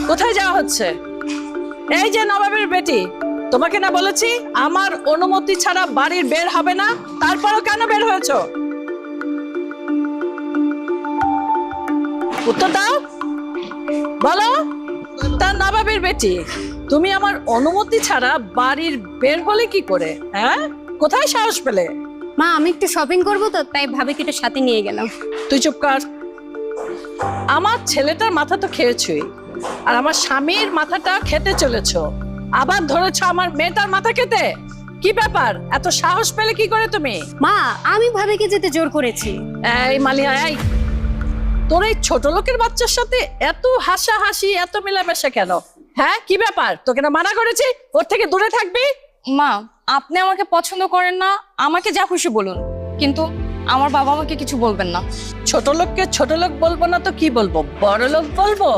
কোথায় যাওয়া হচ্ছে? এই যে নবাবের বেটি, তোমাকে না বলেছি আমার অনুমতি ছাড়া বাড়ির বের হবে না, তারপরও কেন বের হয়েছো? উত্তর দাও, বলো। তার নবাবের বেটি, তুমি আমার অনুমতি ছাড়া বাড়ির বের হলে কি করে? হ্যাঁ, কোথায় সাহস পেলে? মা, আমি একটু শপিং করবো তো, তাই ভাবিকে একটু সাথে নিয়ে গেলাম। তুই চুপ কর। আমার ছেলেটার মাথা তো খেয়েছই, আর আমার স্বামীর মাথাটা খেতে চলেছো, আবার ধরেছো আমার মেয়েটার মাথা খেতে। কি ব্যাপার, এত সাহস পেলে কি করে তুমি? মা, আমি ভাবিকে যেতে জোর করেছি। এই মালিয়া, এই তোর এই ছোট লোকের বাচ্চার সাথে এত হাসাহাসি, এত মেলামেশা কেন? হ্যাঁ, কি ব্যাপার? তোকে না মানা করেছি ওর থেকে দূরে থাকবি? মা, আপনি আমাকে পছন্দ করেন না, আমাকে যা খুশি বলুন, কিন্তু আমার বাবা আমাকে কিছু বলবেন না। ছোট লোককে ছোট লোক বলবো না তো কি বলবো? বড় লোক বলবো?